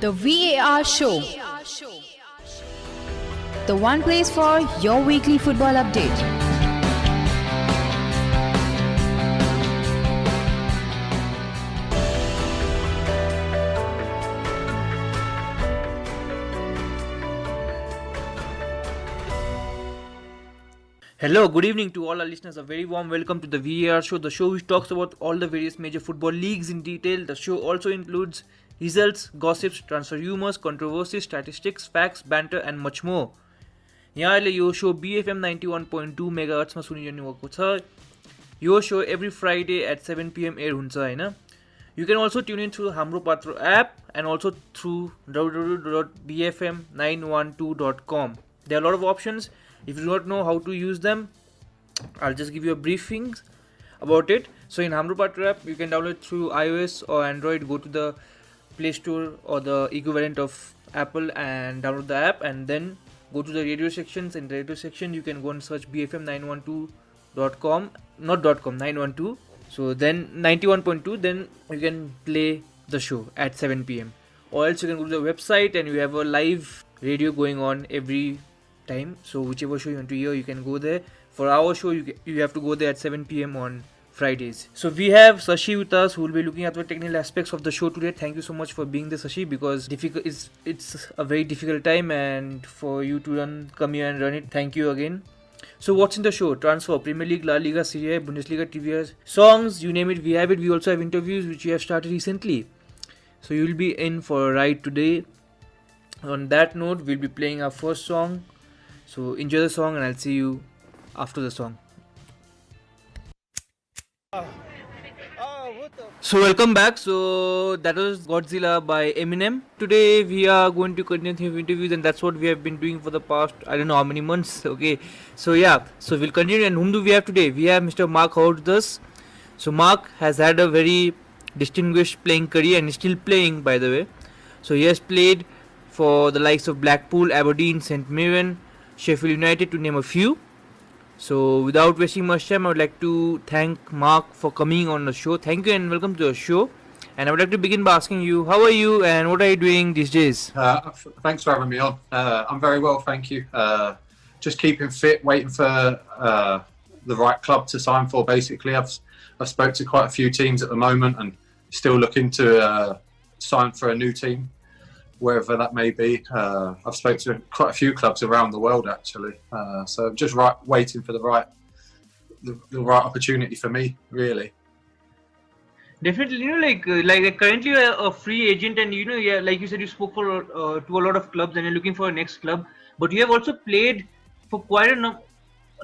The VAR Show. The one place for your weekly football update. Hello, good evening to all our listeners. A very warm welcome to the VAR show, the show which talks about all the various major football leagues in detail. The show also includes results, gossips, transfer rumors, controversies, statistics, facts, banter and much more. यहाँले यो show BFM 91.2 MHz मा सुनिरहनु भएको छ. यो show every Friday at 7 PM air हुन्छ हैन. You can also tune in through हाम्रो पात्र app and also through www.bfm912.com. There are a lot of options. If you do not know how to use them, I'll just give you a briefing about it. So in Hamro Patra app, you can download through iOS or Android. Go to the Play Store or the equivalent of Apple and download the app, and then go to the radio sections. In the radio section, you can go and search bfm912.com, not .com, 912. So then 91.2, then you can play the show at 7 PM. Or else you can go to the website and you have a live radio going on every time. So whichever show you want to hear, you can go there. For our show, you have to go there at 7 PM on Fridays. So we have Sashi with us, who will be looking at the technical aspects of the show today. Thank you so much for being there, Sashi, because it's a very difficult time, and for you to come here and run it, thank you again. So what's in the show? Transfer, Premier League, La Liga, Serie A, Bundesliga, TVR, songs, you name it, we have it. We also have interviews which we have started recently. So you will be in for a ride today. On that note, we'll be playing our first song. So enjoy the song and I'll see you after the song. So welcome back. So that was Godzilla by Eminem. Today we are going to continue with interviews, and that's what we have been doing for the past I don't know how many months. Okay. So yeah. So we'll continue. And whom do we have today? We have Mr. Mark Howard with us. So Mark has had a very distinguished playing career and is still playing, by the way. So he has played for the likes of Blackpool, Aberdeen, St. Mirren, Sheffield United, to name a few. So without wasting much time, I would like to thank Mark for coming on the show. Thank you and welcome to the show. And I would like to begin by asking you, how are you and what are you doing these days? Thanks for having me on. I'm very well, thank you. Just keeping fit, waiting for the right club to sign for. Basically, I've spoke to quite a few teams at the moment and still looking to sign for a new team, wherever that may be. I've spoken to quite a few clubs around the world actually, so I'm just waiting for the right opportunity for me, really. Definitely, like currently a free agent, and yeah, like you said, you spoke for to a lot of clubs and you're looking for a next club, but you have also played for quite a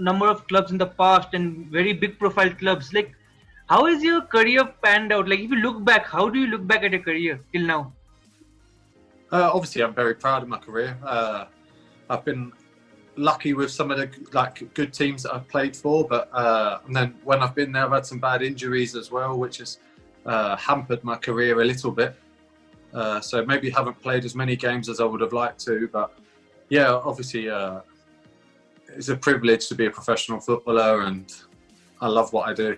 number of clubs in the past and very big profile clubs. Like, how is your career panned out? Like, if you look back, how do you look back at your career till now? Obviously, I'm very proud of my career. I've been lucky with some of the good teams that I've played for, but and then when I've been there, I've had some bad injuries as well, which has hampered my career a little bit. So maybe haven't played as many games as I would have liked to, but yeah, obviously it's a privilege to be a professional footballer, and I love what I do.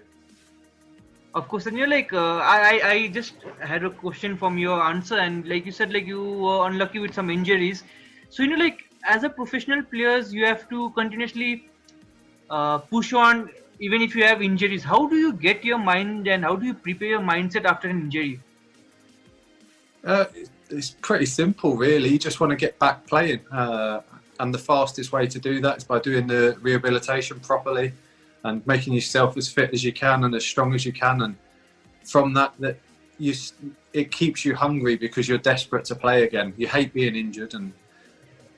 Of course, and you're like, I just had a question from your answer, and like you said, like you were unlucky with some injuries. So, like as a professional players, you have to continuously push on even if you have injuries. How do you get your mind and how do you prepare your mindset after an injury? It's pretty simple, really. You just want to get back playing. And the fastest way to do that is by doing the rehabilitation properly and making yourself as fit as you can and as strong as you can, and from that it keeps you hungry because you're desperate to play again. You hate being injured, and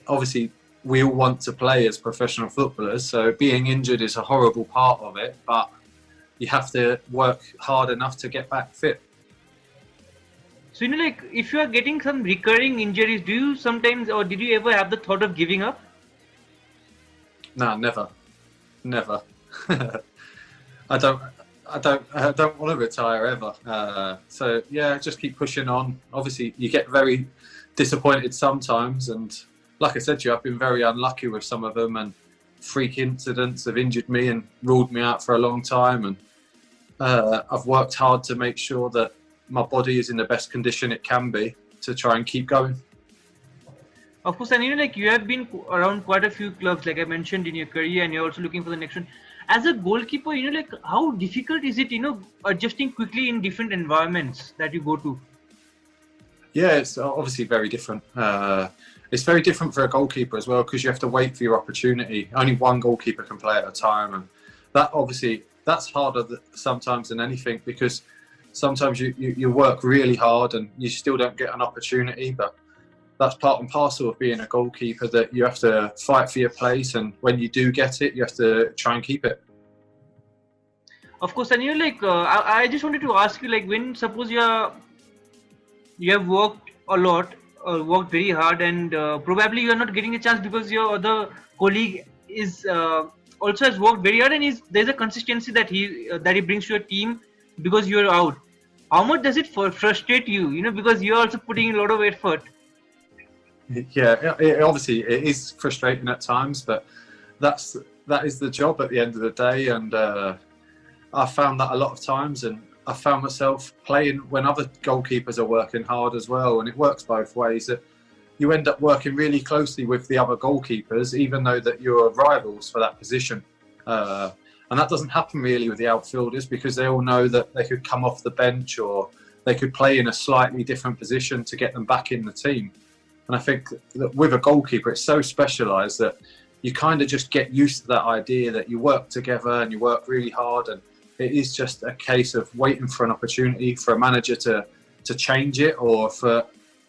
obviously we all want to play as professional footballers, so being injured is a horrible part of it, but you have to work hard enough to get back fit. So like if you are getting some recurring injuries, do you sometimes, or did you ever have the thought of giving up? No, never. I don't want to retire ever. So yeah, just keep pushing on. Obviously, you get very disappointed sometimes, and like I said to you, I've been very unlucky with some of them, and freak incidents have injured me and ruled me out for a long time. And I've worked hard to make sure that my body is in the best condition it can be to try and keep going. Of course, and like you have been around quite a few clubs, like I mentioned in your career, and you're also looking for the next one. As a goalkeeper, like how difficult is it, adjusting quickly in different environments that you go to? Yeah, it's obviously very different. It's very different for a goalkeeper as well because you have to wait for your opportunity. Only one goalkeeper can play at a time, and that's harder sometimes than anything because sometimes you work really hard and you still don't get an opportunity. But that's part and parcel of being a goalkeeper, that you have to fight for your place, and when you do get it, you have to try and keep it. Of course, and like I just wanted to ask you, like when suppose you have worked a lot, worked very hard, and probably you are not getting a chance because your other colleague is also has worked very hard, and there's a consistency that he brings to your team because you are out. How much does it frustrate you? Because you're also putting in a lot of effort. Yeah, obviously it is frustrating at times, but that is the job at the end of the day, and I found that a lot of times, and I found myself playing when other goalkeepers are working hard as well, and it works both ways. That you end up working really closely with the other goalkeepers, even though that you're rivals for that position. And that doesn't happen really with the outfielders because they all know that they could come off the bench or they could play in a slightly different position to get them back in the team. And I think that with a goalkeeper, it's so specialised that you kind of just get used to that idea that you work together and you work really hard, and it is just a case of waiting for an opportunity for a manager to change it, or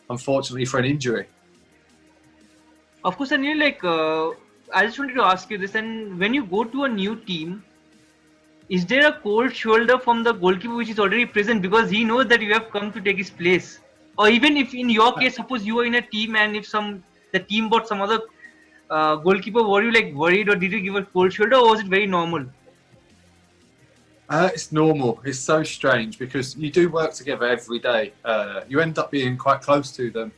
unfortunately for an injury. Of course, and like I just wanted to ask you this, and when you go to a new team, is there a cold shoulder from the goalkeeper which is already present because he knows that you have come to take his place? Or even if in your case, suppose you were in a team and if the team bought some other goalkeeper, were you like worried, or did you give a cold shoulder, or was it very normal? It's normal. It's so strange because you do work together every day. You end up being quite close to them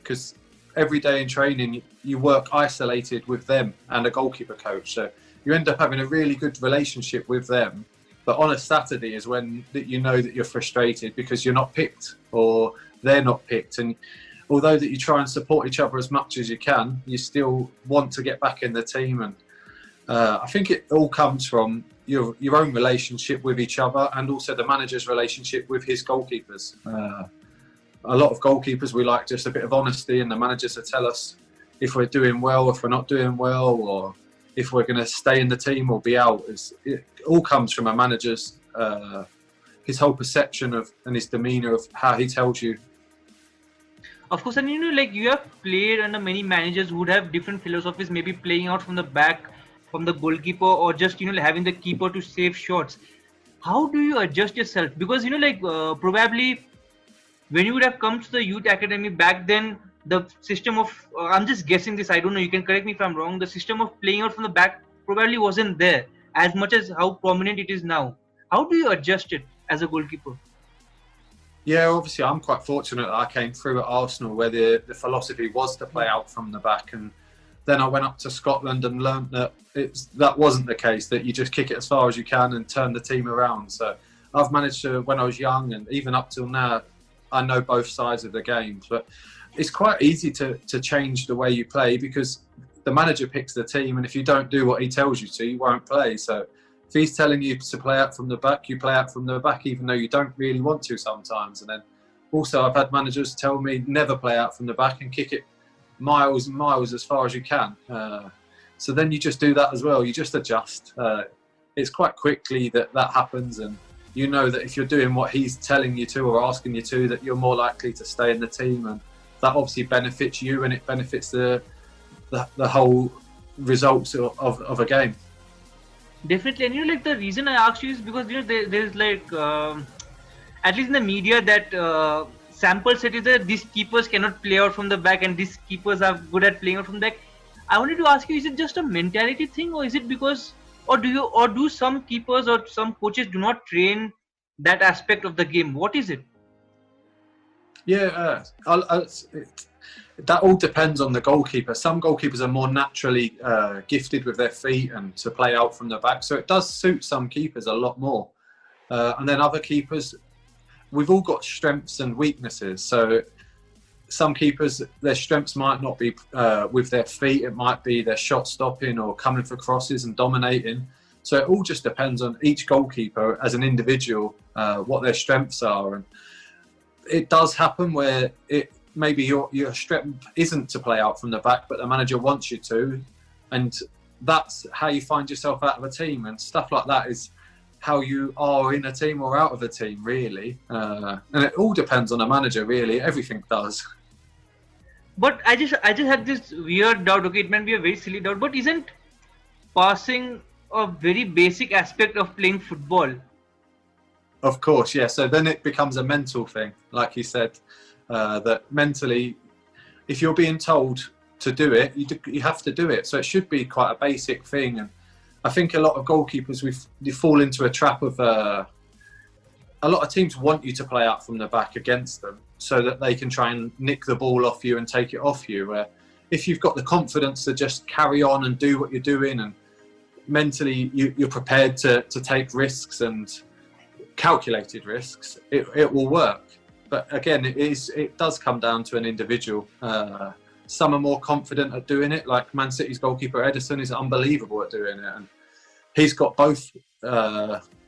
because every day in training you work isolated with them and a goalkeeper coach. So you end up having a really good relationship with them. But on a Saturday is when you know that you're frustrated because you're not picked or they're not picked. And although that you try and support each other as much as you can, you still want to get back in the team. And I think it all comes from your own relationship with each other, and also the manager's relationship with his goalkeepers. A lot of goalkeepers, we like just a bit of honesty, and the managers will tell us if we're doing well, if we're not doing well, or if we're going to stay in the team or be out. It all comes from a manager's his whole perception of and his demeanour of how he tells you. Of course, and like you have played under many managers who would have different philosophies, maybe playing out from the back, from the goalkeeper, or just having the keeper to save shots. How do you adjust yourself? Because like probably when you would have come to the youth academy back then, the system of I'm just guessing this, I don't know, you can correct me if I'm wrong, the system of playing out from the back probably wasn't there as much as how prominent it is now. How do you adjust it as a goalkeeper? Yeah, obviously I'm quite fortunate that I came through at Arsenal where the philosophy was to play out from the back, and then I went up to Scotland and learnt that that wasn't the case, that you just kick it as far as you can and turn the team around. So I've managed to, when I was young and even up till now, I know both sides of the game. But it's quite easy to change the way you play because the manager picks the team, and if you don't do what he tells you to, you won't play. So if he's telling you to play out from the back, you play out from the back, even though you don't really want to sometimes. And then also I've had managers tell me never play out from the back and kick it miles and miles as far as you can. So then you just do that as well. You just adjust. It's quite quickly that happens, and you know that if you're doing what he's telling you to or asking you to, that you're more likely to stay in the team, and that obviously benefits you and it benefits the whole results of a game. Definitely, and like the reason I asked you is because there's like at least in the media that sample set is that these keepers cannot play out from the back and these keepers are good at playing out from the back. I wanted to ask you, is it just a mentality thing, or is it because, or do some keepers or some coaches do not train that aspect of the game? What is it? Yeah, that all depends on the goalkeeper. Some goalkeepers are more naturally gifted with their feet and to play out from the back, so it does suit some keepers a lot more. And then other keepers, we've all got strengths and weaknesses. So some keepers, their strengths might not be with their feet. It might be their shot stopping or coming for crosses and dominating. So it all just depends on each goalkeeper as an individual, what their strengths are. And it does happen where maybe your strength isn't to play out from the back, but the manager wants you to. And that's how you find yourself out of a team. And stuff like that is how you are in a team or out of a team, really. And it all depends on the manager, really. Everything does. But I just had this weird doubt. Okay, it might be a very silly doubt, but isn't passing a very basic aspect of playing football? Of course, yeah. So then it becomes a mental thing, like you said, that mentally, if you're being told to do it, you have to do it. So it should be quite a basic thing. And I think a lot of goalkeepers, you fall into a trap of a lot of teams want you to play out from the back against them so that they can try and nick the ball off you and take it off you. Where if you've got the confidence to just carry on and do what you're doing, and mentally you're prepared to take risks and calculated risks, it will work. But again, it does come down to an individual. Some are more confident at doing it, like Man City's goalkeeper Ederson is unbelievable at doing it, and he's got both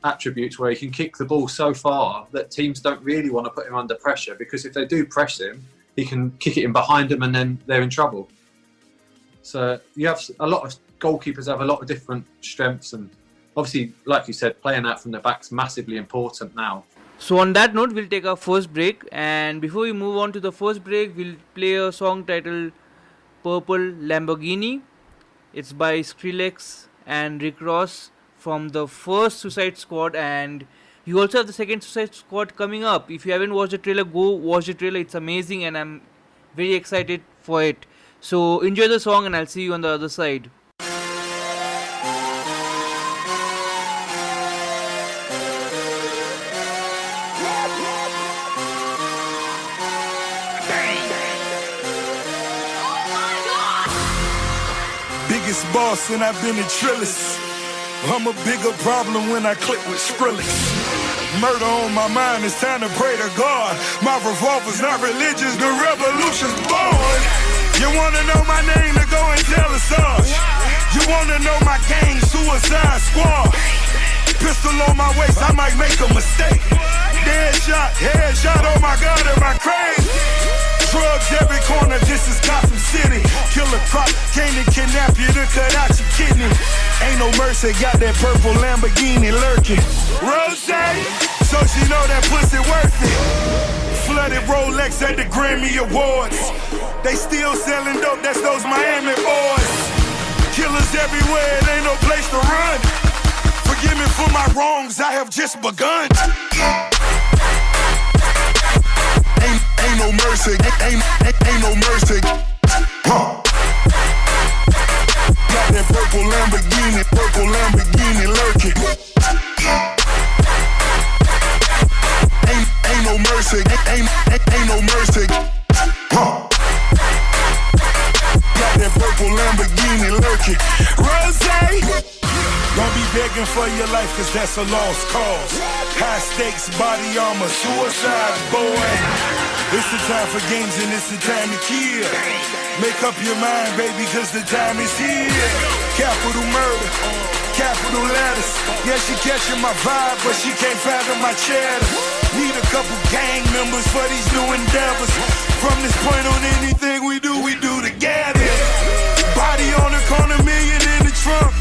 attributes where he can kick the ball so far that teams don't really want to put him under pressure, because if they do press him, he can kick it in behind them and then they're in trouble. So you have a lot of goalkeepers have a lot of different strengths, and obviously, like you said, playing out from the back's massively important now. So on that note, we'll take our first break, and before we move on to the first break, we'll play a song titled Purple Lamborghini. It's by Skrillex and Rick Ross from the first Suicide Squad, and you also have the second Suicide Squad coming up. If you haven't watched the trailer, go watch the trailer. It's amazing and I'm very excited for it. So enjoy the song and I'll see you on the other side. Biggest boss and I've been a Trillis. I'm a bigger problem when I click with Skrillex. Murder on my mind, it's time to pray to God. My revolver's not religious, the revolution's born. You wanna know my name, to go and tell us us. You wanna know my gang, Suicide Squad. Pistol on my waist, I might make a mistake. Headshot, oh my God, am I crazy? Drugs every corner, this is Gotham City. Killer crop, came to kidnap you to cut out your kidney. Ain't no mercy, got that purple Lamborghini lurking. Rose, so she know that pussy worth it. Flooded Rolex at the Grammy Awards. They still selling dope, that's those Miami boys. Killers everywhere, it ain't no place to run. Forgive me for my wrongs, I have just begun. Ain't no mercy, ain't no mercy. Got that purple Lamborghini lurking. Ain't no mercy, ain't no mercy. Got that purple Lamborghini lurking. Rose, don't be begging for your life, cause that's a lost cause. High stakes, body armor, suicide, boy. It's the time for games and it's the time to kill. Make up your mind, baby, cause the time is here. Capital murder, capital letters. Yeah, she catching my vibe, but she can't fathom my cheddar. Need a couple gang members for these new endeavors. From this point on, anything we do together. Body on the corner, million in the trunk.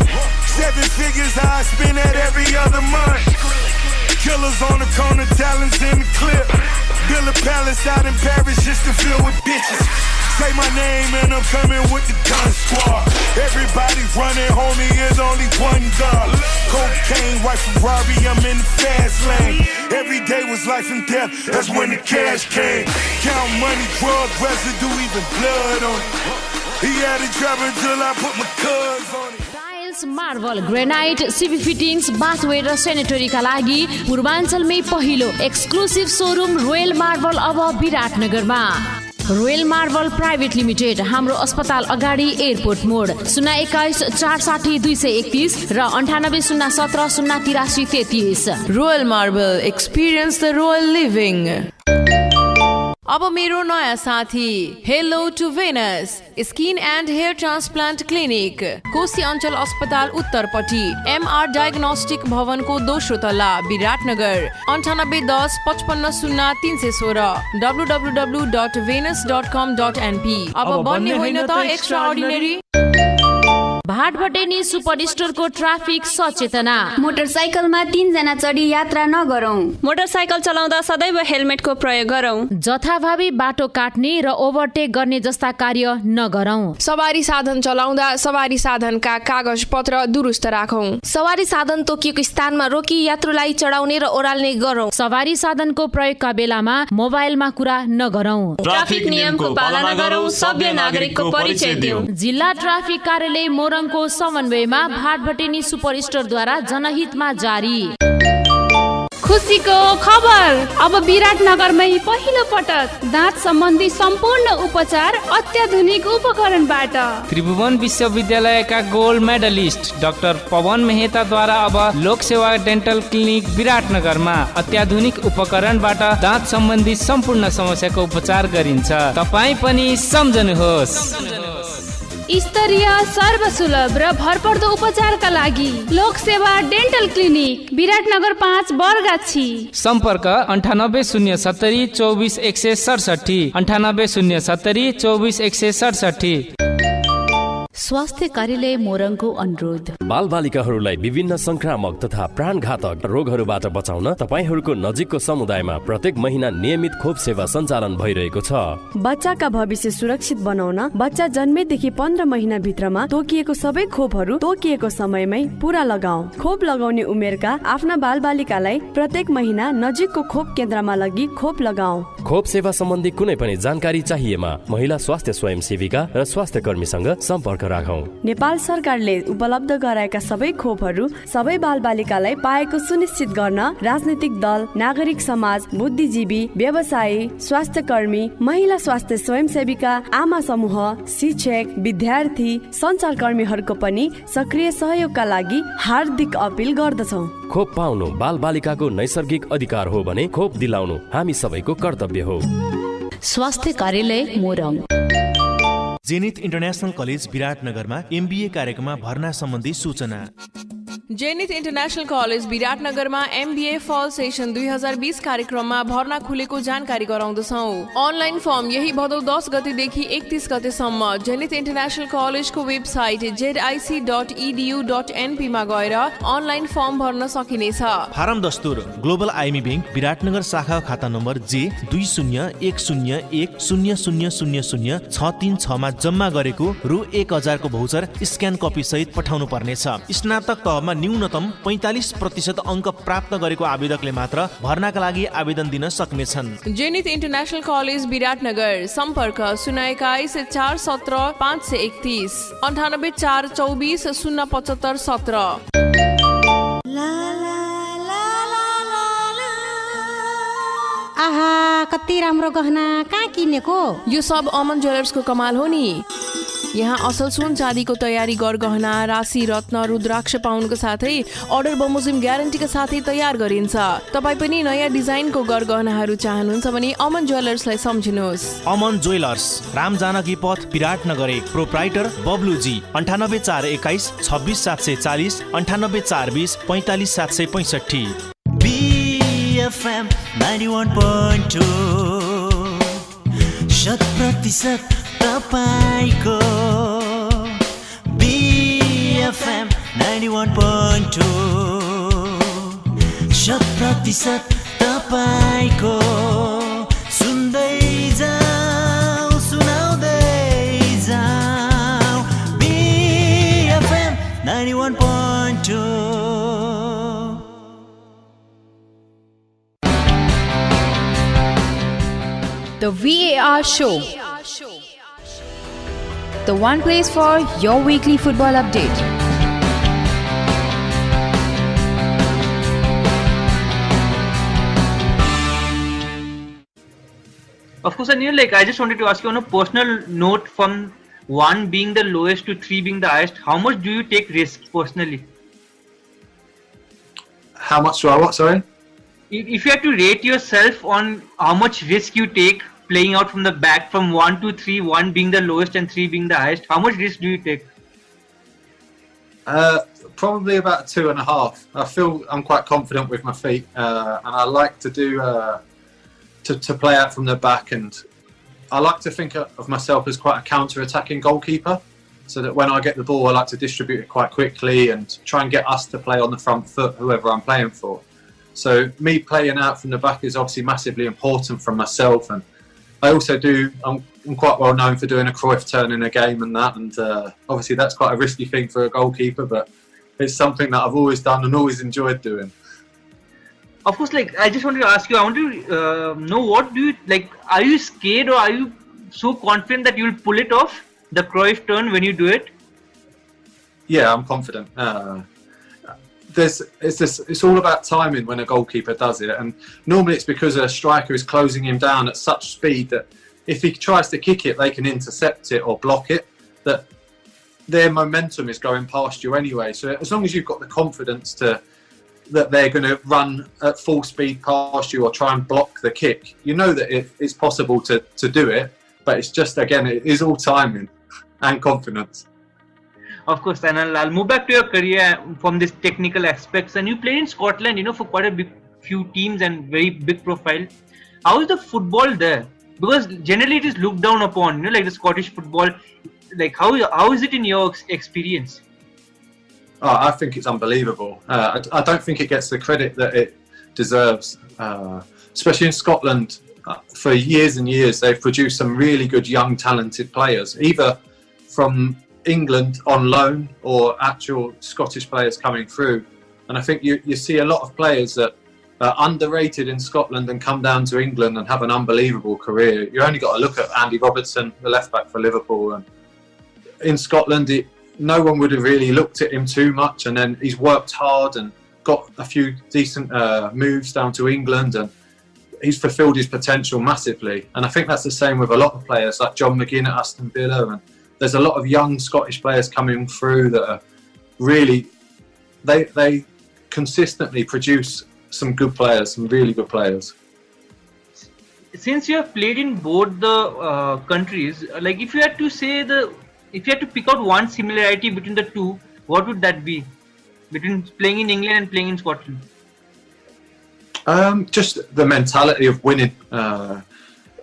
7 figures, I spend that every other month. Killers on the corner, talents in the clip. Build a palace out in Paris just to fill with bitches. Say my name and I'm coming with the gun squad. Everybody running, homie, is only one gun. Cocaine, white Ferrari, I'm in the fast lane. Every day was life and death, that's when the cash came. Count money, drug residue, even blood on it. He had it driving till I put my cuz on it. Marble granite सिभी fittings bathware र सेनेटरीका लागि पूर्वाञ्चलमै पहिलो exclusive showroom royal marble अब विराटनगरमा। Royal marble private limited, हाम्रो अस्पताल अगाडि एयरपोर्ट मोड, 021 460 231 र 98 017 083 33। Royal marble, experience the royal living. अब मेरो नयाँ साथी hello to Venus skin and hair transplant clinic, Koshi अञ्चल अस्पताल उत्तरपट्टि, MR डायग्नोस्टिक भवनको दोस्रो तल्ला, विराटनगर, 9810 55 0316 www.venus.com.np। अब बन्ने होइन त एक्स्ट्राअर्डिनरी। भाटभटेनी सुपर स्टोरको ट्राफिक सचेतना। मोटरसाइकलमा 3 जना चढी यात्रा नगरौं। मोटरसाइकल चलाउँदा सदैव हेलमेटको प्रयोग गरौं। जथाभावी बाटो काट्ने र ओभरटेक गर्ने जस्ता कार्य नगरौं। सवारी साधन चलाउँदा सवारी साधनका कागज पत्र दुरुस्त राखौं। सवारी साधन तोकिएको स्थानमा रोकी यात्रुलाई चढाउने र ओह्राल्ने गरौं। सवारी साधनको प्रयोगका बेलामा मोबाइलमा कुरा नगरौं। ट्राफिक नियमको पालना गरौं, सभ्य नागरिकको परिचय दिउँ। जिल्ला ट्राफिक कार्यालय मोरङको समन्वयमा भाटभटेनी सुपर स्टोरद्वारा जनहितमा जारी। खुसीको खबर, अब विराटनगरमै पहिलो पटक दाँत सम्बन्धी सम्पूर्ण उपचार अत्याधुनिक उपकरणबाट। त्रिभुवन विश्वविद्यालयका गोल्ड मेडलिस्ट डाक्टर पवन मेहताद्वारा अब लोकसेवा डेन्टल क्लिनिक विराटनगरमा अत्याधुनिक उपकरणबाट दाँत सम्बन्धी सम्पूर्ण समस्याको उपचार गरिन्छ। तपाईँ पनि सम्झनुहोस्। स्तरीय सर्वसुलभ र भरपर्दो उपचारका लागि लोकसेवा डेन्टल क्लिनिक विराटनगर 5 बरगाछी। सम्पर्क 9807 24 167 9807 24 167। स्वास्थ्य कार्यालय मोरङको अनुरोध। बालबालिकाहरूलाई विभिन्न संक्रामक तथा प्राणघातक रोगहरूबाट बचाउन तपाईहरूको नजिकको समुदायमा प्रत्येक महिना नियमित खोप सेवा सञ्चालन भइरहेको छ। बच्चाका भविष्य सुरक्षित बनाउन बच्चा जन्मेदेखि 15 महिना भित्रमा तोकिएको सबै खोपहरू तोकिएको समयमै पूरा लगाऊ। खोप लगाउने उमेरका आफ्ना बालबालिकालाई प्रत्येक महिना नजिकको खोप केन्द्रमा लगी खोप लगाऊ। खोप सेवा सम्बन्धी कुनै पनि जानकारी चाहिएमा महिला स्वास्थ्य स्वयंसेविका र स्वास्थ्य कर्मीसँग सम्पर्क राखौं। नेपाल सरकारले उपलब्ध गराएका सबै खोपहरू सबै बालबालिकालाई पाएको सुनिश्चित गर्न राजनीतिक दल, नागरिक समाज, बुद्धिजीवी, व्यवसायी, स्वास्थ्य कर्मी, महिला स्वास्थ्य स्वयंसेविका, आमा समूह, शिक्षक, विद्यार्थी, सञ्चारकर्मीहरूको पनि सक्रिय सहयोगका लागि हार्दिक अपील गर्दछौँ। खोप पाउनु बालबालिकाको नैसर्गिक अधिकार हो भने खोप दिलाउनु हामी सबैको कर्तव्य हो। स्वास्थ्य कार्यालय मोरङ। जेनिथ इन्टरनेशनल कलेज विराटनगरमा MBA कार्यक्रममा भर्ना सम्बन्धी सूचना। जेनिथ इन्टरनेशनल कलेज विराटनगरमा MBA फल सेसन 2020 कार्यक्रममा भर्ना खुलेको जानकारी गराउँदछौँ। अनलाइन फर्म यही भदौ 10 गतेदेखि 31 गतेसम्म जेनिथ इन्टरनेशनल कलेजको वेबसाइट zic.edu.np मा गएर अनलाइन फर्म भर्न सकिनेछ। Form दस्तुर global IME bank Viratnagar शाखा खाता नम्बर J201010000636 मा जम्मा गरेको रु 1000 को भौचर स्क्यान कपी सहित पठाउनु पर्नेछ। स्नातक तहमा न्यूनतम 45% अङ्क प्राप्त गरेको आवेदकले मात्र भर्नाका लागि आवेदन दिन सक्नेछन्। Zenith international college Viratnagar. सम्पर्क 021 417 531 98 424 075 17। आहा, कति राम्रो गहना कहाँ किनेको? यो सब अमन ज्वेलर्सको कमाल हो नि। यहाँ असल सुन चाँदीको तयारी गरगहना, राशि, रत्न, रुद्राक्ष पाउनको साथै अर्डर बमोजिम ग्यारेन्टीका साथै तयार गरिन्छ। तपाईँ पनि नयाँ डिजाइनको गरगहनाहरू चाहनुहुन्छ भने अमन ज्वेलर्सलाई सम्झिनुहोस्। अमन ज्वेलर्स, राम जानकी पथ, विराटनगर 1। प्रोप्राइटर बब्लुजी। 98421 26740 98420 45765। BFM 91.2 100% तपाईको। BFM 91.2 100% तपाईको। सुन्दै जाऊ, सुनाउँदै जाऊ। BFM 91.2। The VAR Show. The one place for your weekly football update. Of course, Anil, I just wanted to ask you on a personal note, from 1 being the lowest to 3 being the highest, how much do you take risk personally? How much do I what, sorry? If you had to rate yourself on how much risk you take playing out from the back from 1 to 3, 1 being the lowest and 3 being the highest? How much risk do you take? Probably about 2.5. I feel I'm quite confident with my feet, and I like to do to play out from the back, and I like to think of myself as quite a counter-attacking goalkeeper, so that when I get the ball I like to distribute it quite quickly and try and get us to play on the front foot, whoever I'm playing for. So me playing out from the back is obviously massively important for myself, and I also I'm quite well known for doing a Cruyff turn in a game and that, and obviously that's quite a risky thing for a goalkeeper, but it's something that I've always done and always enjoyed doing. Of course, like I just wanted to ask you, I want to know, what do you like? Are you scared or are you so confident that you'll pull it off, the Cruyff turn, when you do it? Yeah, I'm confident. It's all about timing when a goalkeeper does it, and normally it's because a striker is closing him down at such speed that if he tries to kick it, they can intercept it or block it, that their momentum is going past you anyway. So as long as you've got the confidence that they're going to run at full speed past you or try and block the kick, you know that it's possible to do it, but it's just, again, it is all timing and confidence. Of course, and I'll move back to your career from this technical aspects. And you played in Scotland, for quite a few teams and very big profile. How is the football there? Because generally it is looked down upon, like the Scottish football. Like how is it in your experience? Oh, I think it's unbelievable. I don't think it gets the credit that it deserves, especially in Scotland. For years and years, they've produced some really good young, talented players, either from England on loan or actual Scottish players coming through. And I think you see a lot of players that are underrated in Scotland and come down to England and have an unbelievable career. You only got to look at Andy Robertson, the left back for Liverpool. And in Scotland, no one would have really looked at him too much, and then he's worked hard and got a few decent moves down to England, and he's fulfilled his potential massively. And I think that's the same with a lot of players like John McGinn at Aston Villa, and there's a lot of young Scottish players coming through that are really, they consistently produce some good players, some really good players. Since you have played in both the countries, like if you had to pick out one similarity between the two, what would that be? Between playing in England and playing in Scotland? Just the mentality of winning.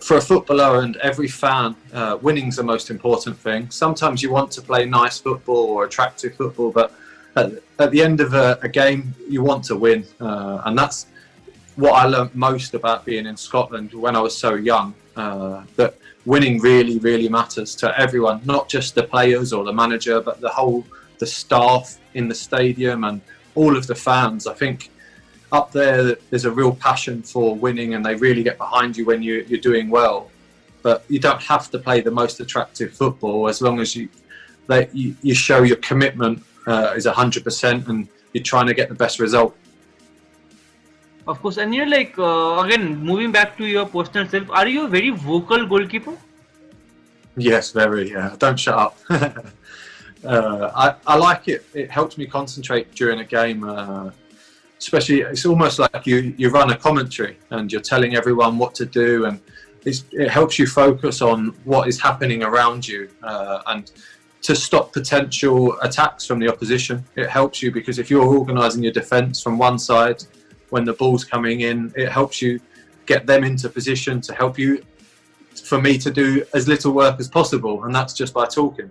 For a footballer and every fan, winning's the most important thing. Sometimes you want to play nice football or attractive football, but at the end of a game, you want to win. And that's what I learnt most about being in Scotland when I was so young, that winning really, really matters to everyone, not just the players or the manager, but the staff in the stadium and all of the fans. I think up there, there's a real passion for winning, and they really get behind you when you're doing well. But you don't have to play the most attractive football as long as you show your commitment is 100% and you're trying to get the best result. Of course, and you're like, again, moving back to your personal self, are you a very vocal goalkeeper? Yes, very. Don't shut up. I like it. It helps me concentrate during a game. Especially, it's almost like you run a commentary and you're telling everyone what to do, and it helps you focus on what is happening around you and to stop potential attacks from the opposition. It helps you because if you're organising your defence from one side, when the ball's coming in, it helps you get them into position to help you, for me to do as little work as possible, and that's just by talking.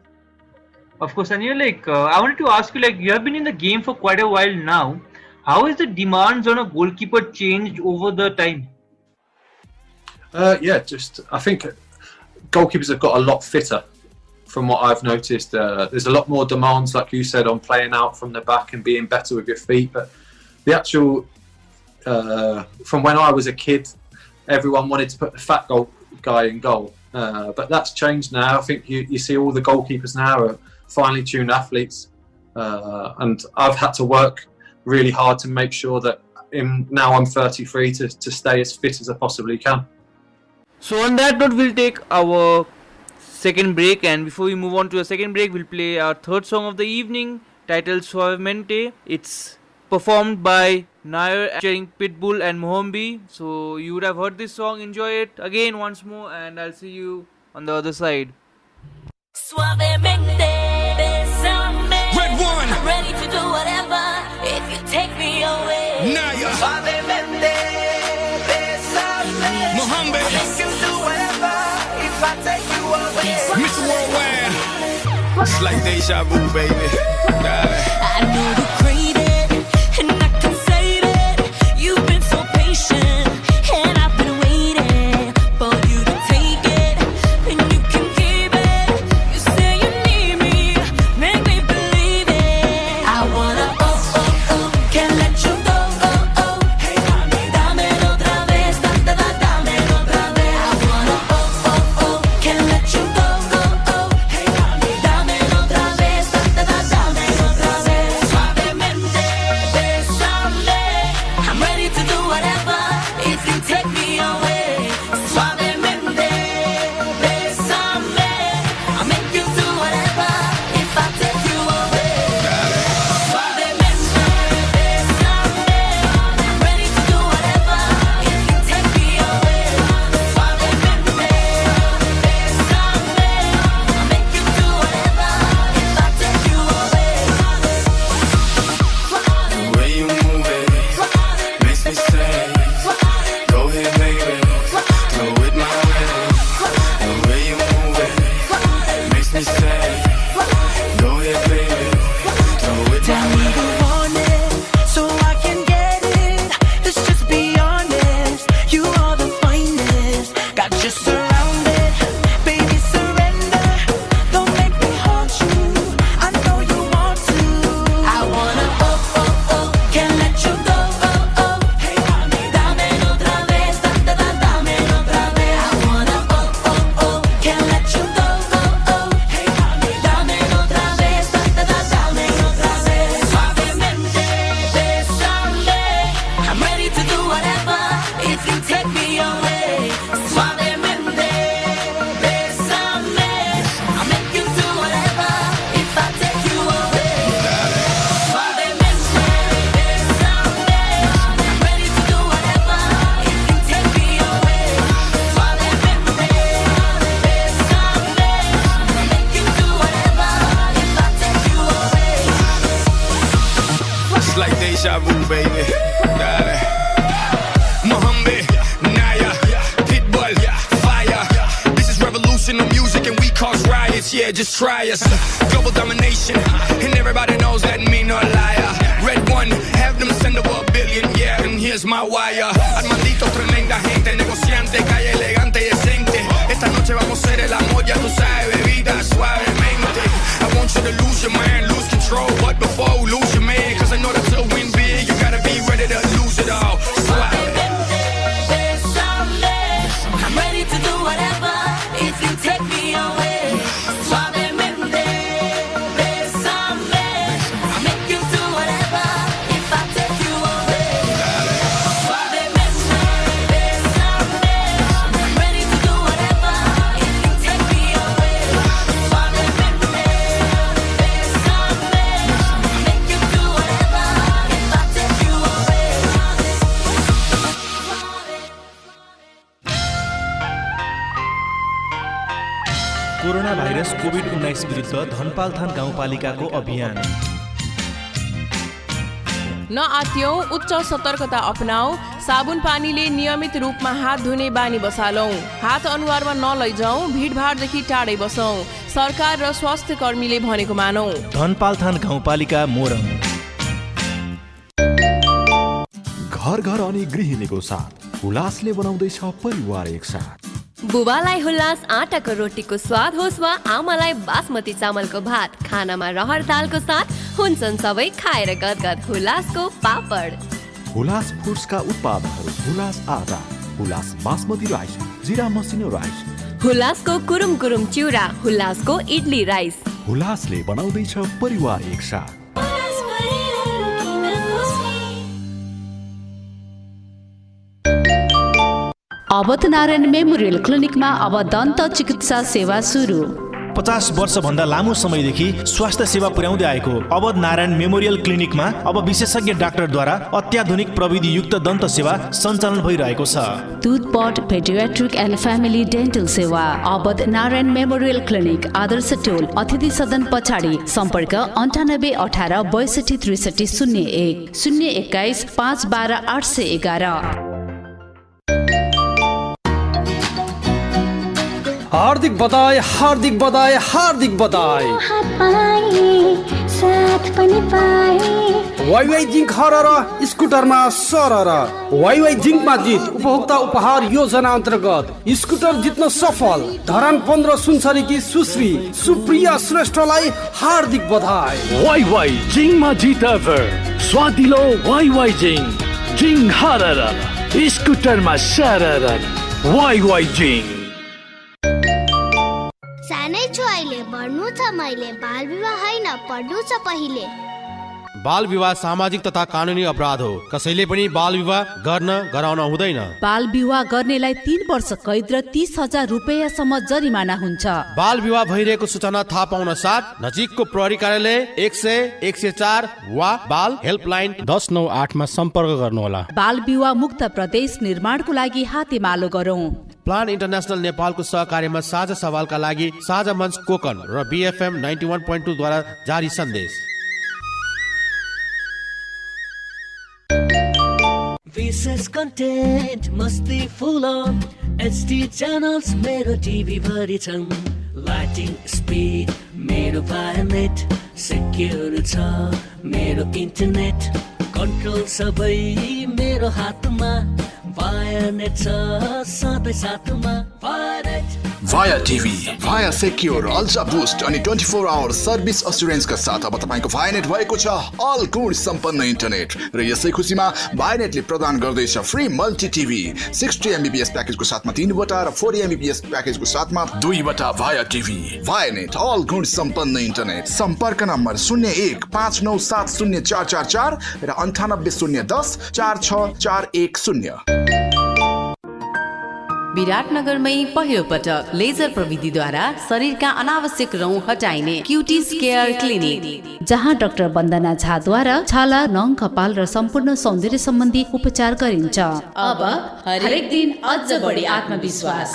Of course, and you're like, I wanted to ask you, like, you have been in the game for quite a while now. How has the demands on a goalkeeper changed over the time? I think goalkeepers have got a lot fitter from what I've noticed. There's a lot more demands, like you said, on playing out from the back and being better with your feet. But the actual, from when I was a kid, everyone wanted to put the fat guy in goal. But that's changed now. I think you see all the goalkeepers now are finely tuned athletes. And I've had to work really hard to make sure that now I'm 33 to stay as fit as I possibly can. So on that note, we'll take our second break, and before we move on to a second break, we'll play our third song of the evening, titled Suavemente. It's performed by Nair featuring Pitbull and Mohombi. So you would have heard this song. Enjoy it again once more, and I'll see you on the other side. Suavemente, besame. Red one. I'm ready to do whatever if you take me away. Naya. Suavemente, besame. Mohammed. I make you do whatever if I take you away. Mr. Worldwide. It's like deja vu, baby. I know you crave it, and I can say that you've been so patient, and I've been waiting for you to take it, and you can keep it. You say you need me, make me believe it. I wanna can't let you go. Hey, dámelo otra vez, dámelo otra vez. I wanna can't let you go. Hey, dámelo otra vez, dámelo otra vez. Suavemente, besame. I'm ready to do whatever if you take me away. Suavemente, besame. I'll make you do whatever if I take you away. Suavemente, besame. I'm ready to do whatever if you take me away. Suavemente, besame. I'll make you do whatever if I take you away. The way you move it makes me say, go ahead, baby, go with my way. The way you move it makes me say, go ahead, baby, go with my Tell me way. you want it, so I can get it. Let's just be honest, you are the finest. Got you surrounded, baby, surrender. Don't make me haunt you, I know you want to. I wanna can't let you go. Hey, dámelo otra vez, dámelo otra vez. I wanna can't let you go. Hey, dámelo otra vez, dámelo otra vez. Suavemente, besame. I'm ready to do whatever if you take me away. Suavemente, besame. I'll make you do whatever if I take you away. Suavemente, besame. I'm ready to do whatever if you take me away. Suavemente, besame. I'll make you do whatever if I take you away. It's like deja vu, baby. Dale. Mohammed, Naya, Pitbull, fire. This is revolution of music and we cause riots. Yeah, just try us. Global domination, and everybody knows that me no liar. Red one, have them send over $1 billion, yeah, and here's my wire. Armandito, tremenda gente, negociante, calle elegante y decente. Esta noche vamos a hacer el amor, ya tú sabes, bebida suavemente. I want you to lose your mind, lose control, but before you lose your man, cause I know that to win big, you gotta be ready to lose it all. Suavemente, besame. I'm ready to do whatever if you take me away. Suavemente, besame. I'll make you do whatever if I take you away. Suavemente, besame. I'm ready to do whatever if you take me away. Suavemente, besame. I'll make you do whatever if I take you away. Corona virus COVID-19 विरुद्ध धनपालथान गाउँपालिकाको अभियान। नआत्यौं, उच्च सतर्कता अपनाऊ, साबुन पानीले नियमित रूपमा हात धुने बानी बसालौं, हात अनुहारमा नलैजाउँ, भिडभाडदेखि टाढै बसौँ, सरकार र स्वास्थ्य कर्मीले भनेको मानौँ। धनपालथान गाउँपालिका मोरङ। घर घर अनि गृहिणीको साथ हुलासले बनाउँदैछ परिवार एकसाथ। बुबालाई हुलास आटाको रोटीको स्वाद होस् वा आमालाई बासमती चामलको भात, खानामा रहर दालको साथ हुन्छन् सबै खाएर गदगद हुलासको पापड। हुलास फुड्सका उत्पादनहरू हुलास आटा, हुलास बासमती राइस, जिरा मसिनो राइस, हुलासको कुरुम कुरुम चिउरा, हुलासको इडली राइस। हुलासले बनाउँदैछ परिवार एकसाथ। अवध नारायण मेमोरियल क्लिनिकमा अब दन्त चिकित्सा सेवा सुरु। 50 वर्षभन्दा लामो समयदेखि स्वास्थ्य सेवा पुर्याउँदै आएको अवध नारायण मेमोरियल क्लिनिकमा अब विशेषज्ञ डाक्टरद्वारा अत्याधुनिक प्रविधि युक्त दन्त सेवा सञ्चालन भइरहेको छ। टुथपट पेडियाट्रिक एन्ड फ्यामिली डेन्टल सेवा अवध नारायण मेमोरियल क्लिनिक, आदर्श टोल, अतिथि सदन पछाडि। सम्पर्क 98 18 62 63 01 021 5 12 811। हार्दिक बधाई, हार्दिक बधाई, हार्दिक बधाई। वाइवाई जिंक हरर स्कुटरमा सरर। वाइवाई जिंकमा जित उपभोक्ता उपहार योजना अन्तर्गत स्कुटर जित्न सफल धरान 15 सुनसरीकी सुश्री सुप्रिया श्रेष्ठलाई हार्दिक बधाई। वाइवाई जिंकमा जित एभर स्वादिलो वाइवाई जिंक, जिंक हरर स्कुटरमा सरर। वाइवाई जिंक। सानै छु अहिले, पढ्नु छ मैले, बाल विवाह होइन पढ्नु छ पहिले। बाल विवाह सामाजिक तथा कानुनी अपराध हो। कसैले पनि बाल विवाह गर्न गराउन हुँदैन। बाल विवाह गर्नेलाई 3 वर्ष कैद र 30,000 रुपैयाँसम्म जरिमाना हुन्छ। बाल विवाह भइरहेको सूचना थाहा पाउन साथ नजिकको प्रहरी कार्यालय 100 104 वा बाल हेल्पलाइन 1098 मा सम्पर्क गर्नुहोला। बाल विवाह मुक्त प्रदेश निर्माणको लागि हातेमालो गरौँ। प्लान इन्टरनेशनल नेपालको सहकार्यमा साझा सवालका लागि साझा मञ्च कोकन र BFM 91.2 द्वारा जारी सन्देश। विशेष कन्टेन्ट मस्ती फुल HD च्यानल्स मेरो टिभी भरि छन्। लाइटिङ स्पिड मेरो भाइनेट सेक्युर छ, मेरो इन्टरनेट कन्ट्रोल सबै मेरो हातमा। भाइनेट छ सधैँ साथमा। Via TV, Via Secure, Ultra Boost अनि 24 आवर सर्भिस असुरेन्सका साथ अब तपाईको भाइनेट भएको छ अल गुण सम्पन्न इन्टरनेट। र यसै खुसीमा भाइनेटले प्रदान गर्दैछ फ्री मल्टी टिभी 60 MBPS प्याकेजको साथमा 3 वटा र 40 MBPS प्याकेजको साथमा 2 वटा Via TV। भाइनेट अल गुण सम्पन्न इन्टरनेट। सम्पर्क नम्बर 0159704444 र 98010 46410। विराटनगरमै पहिलो पटक लेजर प्रविधिद्वारा शरीरका अनावश्यक रौँ हटाइने क्युटिज केयर क्लिनिक, जहाँ डाक्टर वन्दना झाद्वारा छाला, नङ, कपाल र सम्पूर्ण सौन्दर्य सम्बन्धी उपचार गरिन्छ। अब हरेक दिन अझ बढी आत्मविश्वास।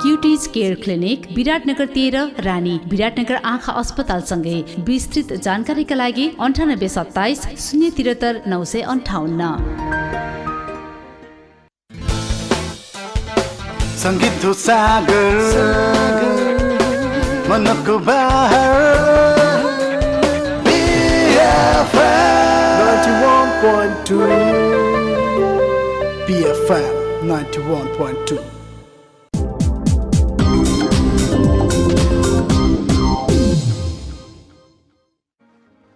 क्युटिज केयर क्लिनिक विराटनगर 13 रानी, विराटनगर आँखा अस्पतालसँगै। विस्तृत जानकारीका लागि 9827 073 958। संगीत हो सागर मनको बाहर BFM 91.2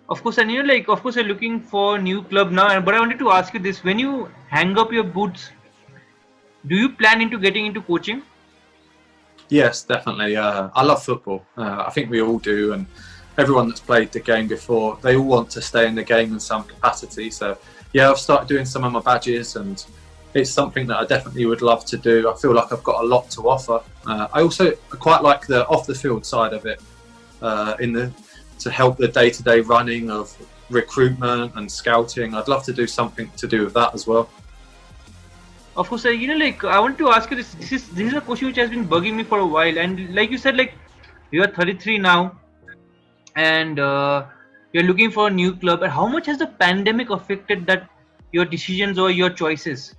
Of course, and of course, you're looking for a new club now. But I wanted to ask you this: when you hang up your boots, do you plan into getting into coaching? Yes, definitely. I love football. I think we all do, and everyone that's played the game before, they all want to stay in the game in some capacity. So, yeah, I've started doing some of my badges, and it's something that I definitely would love to do. I feel like I've got a lot to offer. I also quite like the off-the-field side of it, to help the day-to-day running of recruitment and scouting. I'd love to do something to do with that as well. Of course, I want to ask you this. This is a question which has been bugging me for a while, and like you said, you are 33 now, and you're looking for a new club. And how much has the pandemic affected your decisions or your choices?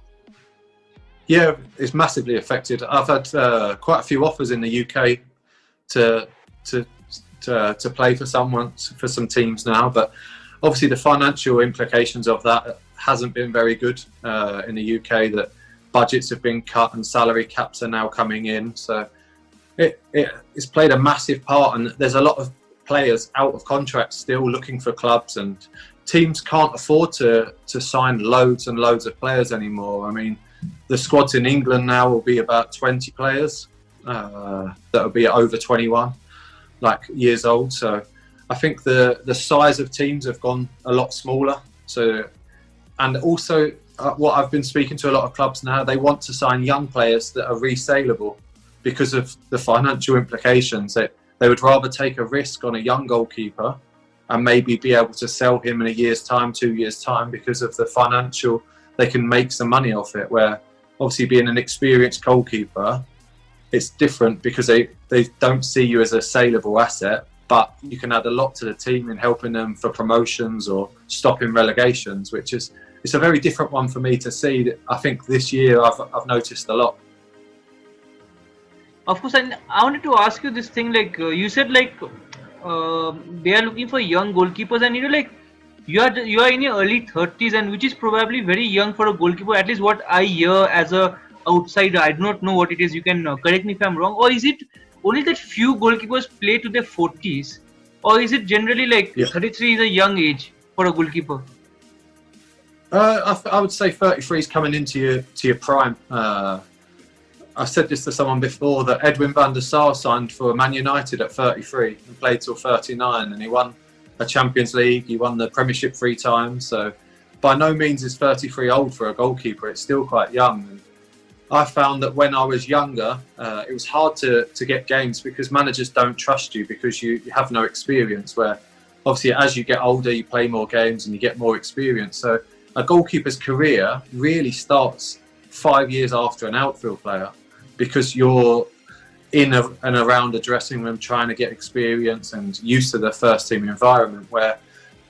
Yeah, it's massively affected. I've had quite a few offers in the UK to play for some teams now, but obviously the financial implications of that hasn't been very good in the UK. That budgets have been cut and salary caps are now coming in, so it's played a massive part, and there's a lot of players out of contract still looking for clubs, and teams can't afford to sign loads and loads of players anymore. I mean, the squads in England now will be about 20 players that will be over 21 years old, so I think the size of teams have gone a lot smaller. So, and also what I've been speaking to a lot of clubs now, they want to sign young players that are resaleable because of the financial implications. That they would rather take a risk on a young goalkeeper and maybe be able to sell him in a year's time, 2 years' time, because of the financial, they can make some money off it. Where obviously being an experienced goalkeeper, it's different because they don't see you as a saleable asset, but you can add a lot to the team in helping them for promotions or stopping relegations, which is, it's a very different one for me to see. That I think this year I've noticed a lot. Of course, and I wanted to ask you this thing, like you said, like they are looking for young goalkeepers, and like you are in your early 30s, and which is probably very young for a goalkeeper. At least what I hear as a outsider, I do not know what it is. You can correct me if I'm wrong. Or is it only that few goalkeepers play to their 40s, or is it generally like 33 is a young age for a goalkeeper? I would say 33 is coming into your prime. I said this to someone before, that Edwin van der Sar signed for Man United at 33 and played till 39, and he won a Champions League, he won the Premiership 3 times. So by no means is 33 old for a goalkeeper. It's still quite young. And I found that when I was younger, it was hard to get games because managers don't trust you because you have no experience, where obviously as you get older, you play more games and you get more experience. So a goalkeeper's career really starts 5 years after an outfield player, because you're in and around a dressing room trying to get experience and used to the first team environment, where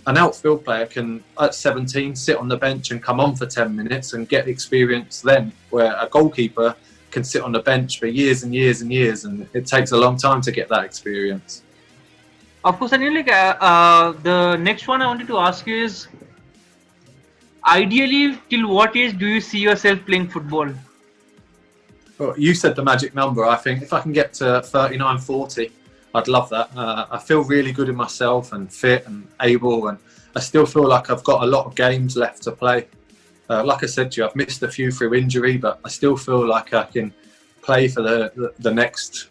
an outfield player can, at 17, sit on the bench and come on for 10 minutes and get experience then, where a goalkeeper can sit on the bench for years and years and years, and it takes a long time to get that experience. Of course, and like the next one I wanted to ask you is, ideally, till what age do you see yourself playing football? Well, you said the magic number. I think if I can get to 39, 40, I'd love that. I feel really good in myself and fit and able, and I still feel like I've got a lot of games left to play. Like I said to you, I've missed a few through injury, but I still feel like I can play for the next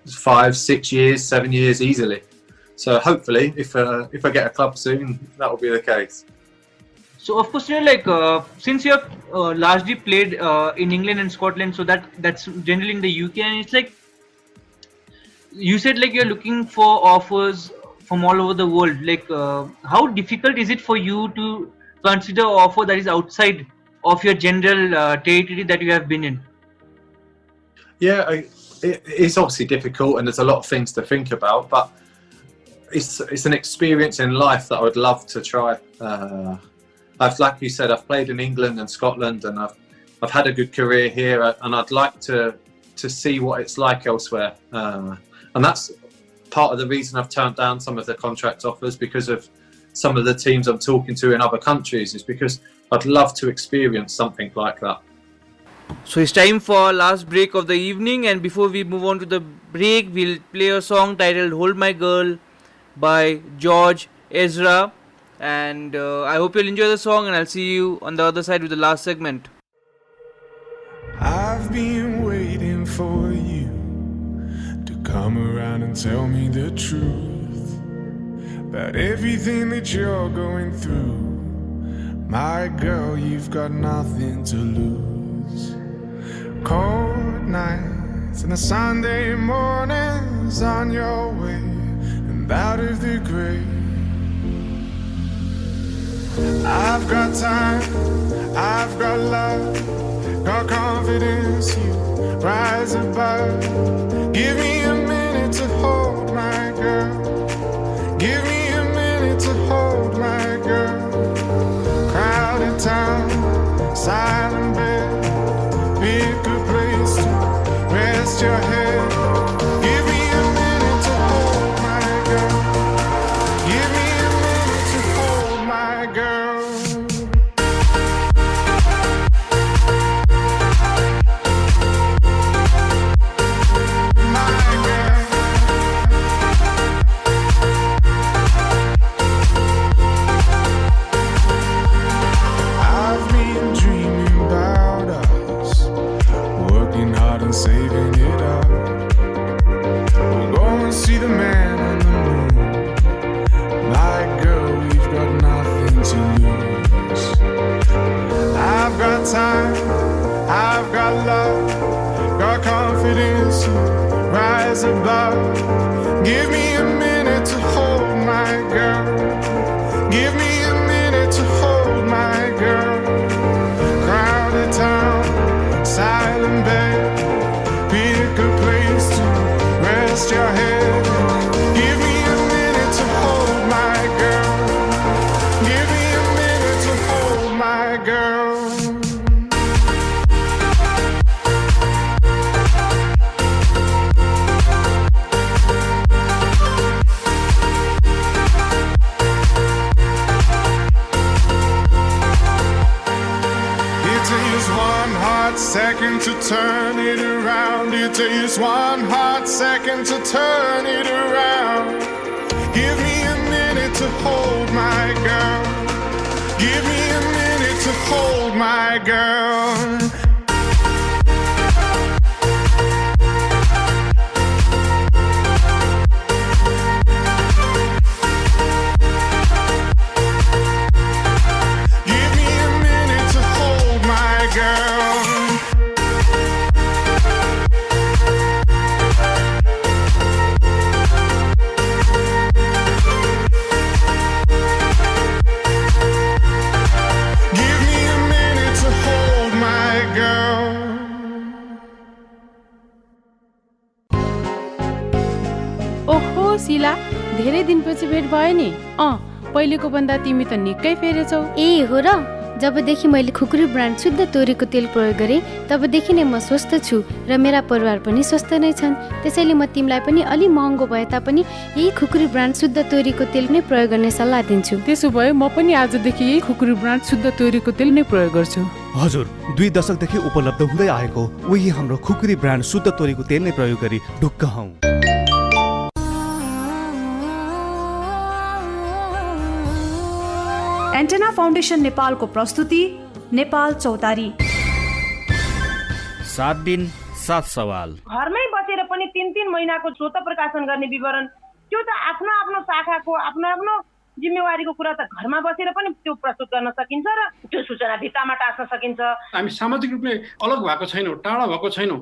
5, 6 years, 7 years easily. So hopefully, if I get a club soon, that will be the case. So of course, like since you have largely played in England and Scotland, so that's generally in the UK, and it's like you said, like you're looking for offers from all over the world. Like how difficult is it for you to consider an offer that is outside of your general territory that you have been in? Yeah, it's obviously difficult, and there's a lot of things to think about, but it's an experience in life that I would love to try. Like you said, I've played in England and Scotland, and I've had a good career here, and I'd like to see what it's like elsewhere. And that's part of the reason I've turned down some of the contract offers, because of some of the teams I'm talking to in other countries, is because I'd love to experience something like that. So it's time for our last break of the evening, and before we move on to the break, we'll play a song titled Hold My Girl by George Ezra. And I hope you'll enjoy the song, and I'll see you on the other side with the last segment. I've been waiting for you to come around and tell me the truth about everything that you're going through. My girl, you've got nothing to lose. Cold nights and the Sunday mornings on your way and out of the grave. I've got time, I've got love, got confidence, you rise above. Give me a minute to hold my girl. Give me a minute to hold my girl. Crowded town, silent bed, pick a place to rest your head. Give me a minute to hold my girl. Give me a minute to hold my girl. My rise above. Give me a minute to hold my girl. Give me a minute to hold my girl. Crowded town, silent bed, pick a place to rest your head. Give me a minute to hold my girl. Give me a minute to hold my girl. Second to turn it around. It takes one hot second to turn it around. Give me a minute to hold my girl. Give me a minute to hold my girl. Give me a minute to hold my girl. शिला धेरै दिनपछि भेट भयो नि। पहिलेको भन्दा तिमी त निकै फेरेछौ। ए हो र, जबदेखि मैले खुकुरी ब्रान्ड शुद्ध तोरीको तेल प्रयोग गरेँ तबदेखि नै म स्वस्थ छु र मेरा परिवार पनि स्वस्थ नै छन्। त्यसैले म तिमीलाई पनि अलि महँगो भए तापनि यही खुकुरी ब्रान्ड शुद्ध तोरीको तेल नै प्रयोग गर्ने सल्लाह दिन्छु। त्यसो भए म पनि आजदेखि यही खुकुरी ब्रान्ड शुद्ध तोरीको तेल नै प्रयोग गर्छु। हजुर, 2 दशकदेखि उपलब्ध हुँदै आएको उही हाम्रो खुकुरी ब्रान्ड शुद्ध तोरीको तेल नै प्रयोग गरी ढुक्क हौं। एन्टेना फाउन्डेसन नेपालको प्रस्तुति नेपाल चौतारी। 7 दिन 7 सवाल। घरमै बसेर पनि 3-3 महिनाको स्वत प्रकाशन गर्ने विवरण, त्यो त आफ्नो आफ्नो शाखाको आफ्नो आफ्नो जिम्मेवारीको कुरा त घरमा बसेर पनि त्यो प्रस्तुत गर्न सकिन्छ र त्यो सूचना भित्तामा टाँस्न सकिन्छ। हामी सामाजिक रूपले अलग भएको छैनौँ, टाढा भएको छैनौँ।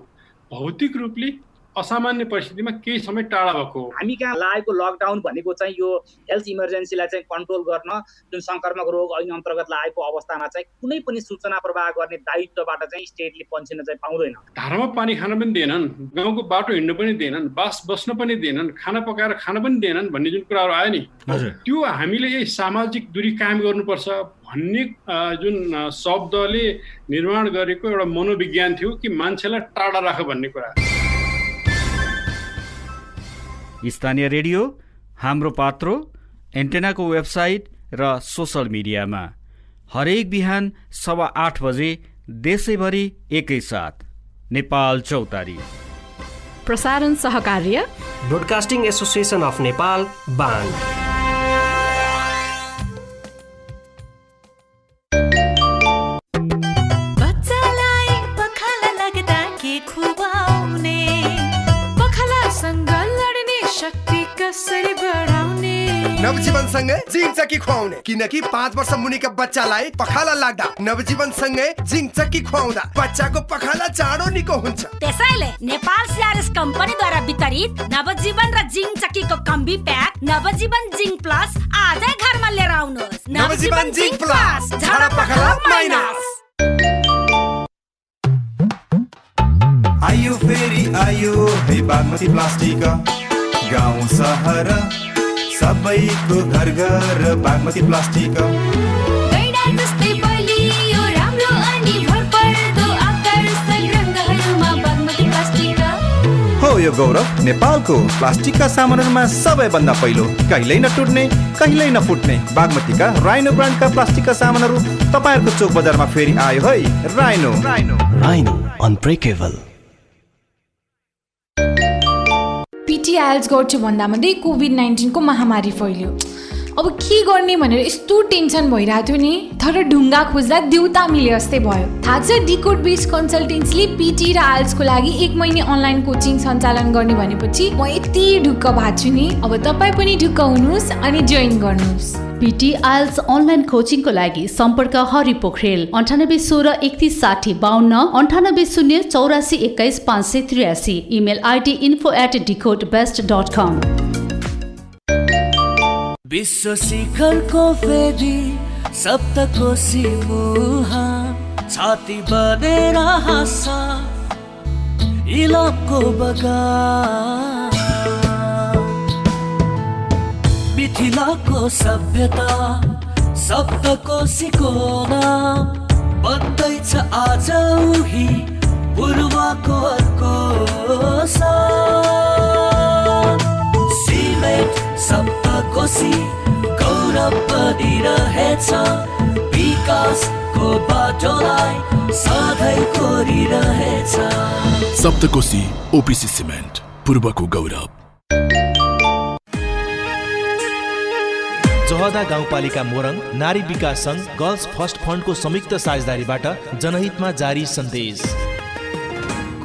भौतिक रूपले असामान्य परिस्थितिमा केही समय टाढा भएको। हामी कहाँ लागेको लकडाउन भनेको चाहिँ यो हेल्थ इमर्जेन्सीलाई चाहिँ कन्ट्रोल गर्न, जुन संक्रामक रोग ऐन अन्तर्गत लागेको अवस्थामा चाहिँ कुनै पनि सूचना प्रवाह गर्ने दायित्वबाट चाहिँ स्टेटले पन्छिन चाहिँ पाउँदैन। धारामा पानी खान पनि दिएनन्, गाउँको बाटो हिँड्न पनि दिएनन्, बास बस्न पनि दिएनन्, खाना पकाएर खान पनि दिएनन् भन्ने जुन कुराहरू आयो नि, त्यो हामीले यही सामाजिक दूरी कायम गर्नुपर्छ भन्ने जुन शब्दले निर्माण गरेको एउटा मनोविज्ञान थियो कि मान्छेलाई टाढा राख भन्ने कुरा। स्थानीय रेडियो, हाम्रो पात्रो, एन्टेनाको वेबसाइट र सोसल मिडियामा हरेक बिहान 8:15 बजे देशैभरि एकैसाथ नेपाल चौतारी। प्रसारण सहकार्य ब्रोडकास्टिङ एसोसिएसन अफ नेपाल बान। नवजीवन सँगै जिङ चक्की खुवाउने, किनकि 5 वर्ष मुनिका बच्चालाई पखाला लाग्दा नवजीवन सँगै जिङ चक्की खुवाउँदा बच्चाको पखाला चाँडो निको हुन्छ। त्यसैले नेपाल सीआरएस कम्पनीद्वारा वितरित नवजीवन र जिङ चक्कीको कम्बी प्याक नवजीवन जिङ प्लस आजै घरमा लिएर आउनुहोस्। नवजीवन जिङ प्लस, झाडा पखाला माइनस। आयो फेरि आयो है बागमती प्लास्टिक, गाउँ सहर सबैको घर घर बागमती प्लास्टिक। गैडा जस्तै बलियो राम्रो अनि भरपर्दो आकर्षक रङहरूमा बागमती प्लास्टिक हो। यो गौरव नेपालको प्लास्टिकका सामानहरूमा सबैभन्दा पहिलो, कहिल्यै नटुट्ने कहिल्यै नफुट्ने बागमतीका राइनो ब्रान्डका प्लास्टिकका सामानहरू तपाईँहरूको चोक बजारमा फेरि आयो है। Rhino unbreakable. पिटी आइएल्स गर्छु भन्दा भन्दै कोभिड-19 को महामारी फैल्यो। अब के गर्ने भनेर यस्तो टेन्सन भइरहेको थियो नि, तर ढुङ्गा खोज्दा देउता मिले जस्तै भयो। थाहा छ, डिकोड बेस्ड कन्सल्टेन्सीले पिटी र आइएल्सको लागि 1 महिना अनलाइन कोचिङ सञ्चालन गर्ने भनेपछि म यति ढुक्क भएको छु नि। अब तपाईँ पनि ढुक्क हुनुहोस् अनि जोइन गर्नुहोस्। पिटी आइल्स अनलाइन कोचिङको लागि सम्पर्क Hari Pokhrel 9816 email ID info@decodebest.com। विश्व शिखरको फेरि सप्तकोशी मुहान छाती बनेर हाँस्छ इलामको बगान मिथिलाको सभ्यता सप्तकोशीको नाम बन्दैछ आज उही पूर्वको अर्को साम सिमेन्ट सप्तकोशी गौरव बनिरहेछ विकासको बाटोलाई सधैँ कोरिरहेछ सप्तकोशी ओपिसी सिमेन्ट पूर्वको गौरव। जहदा गाउँपालिका मोरङ नारी विकास सङ्घ गर्ल्स फर्स्ट फन्डको संयुक्त साझेदारीबाट जनहितमा जारी सन्देश।